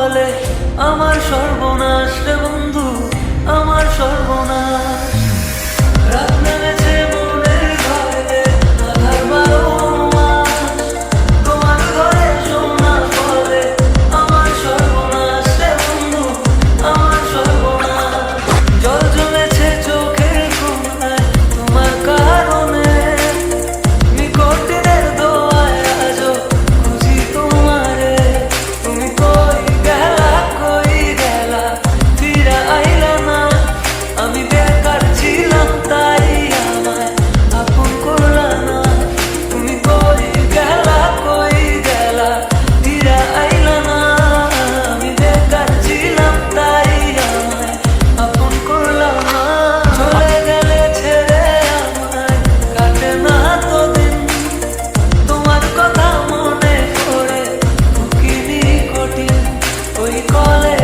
বলে আমার সর্বনাশ রে বন্ধু, আমার সর্বনাশ। রাত নেমেছে মনের ঘরে আধার 12 মাস, তোমার ঘরে সোনা বলে আমার সর্বনাশ রে বন্ধু, আমার সর্বনাশ। জল জমেছে চোখের কোণায় তোমার কারণে, নিকটের দোয়ায় আজও খুঁজি তোমারে। তুমি কই গেলা ফিরা আইলা না, আমি বেকার ছিলাম তাই আমায় আপন করলা না। তুমি কই গেলা ফিরা আইলা না, আমি বেকার ছিলাম তাই আমায় আপন করলা না। চলে গেলে ছেড়ে আমায় কাটে না তো দিন, তোমার কথা মনে করে বুকিনি কঠিন। ওই কলে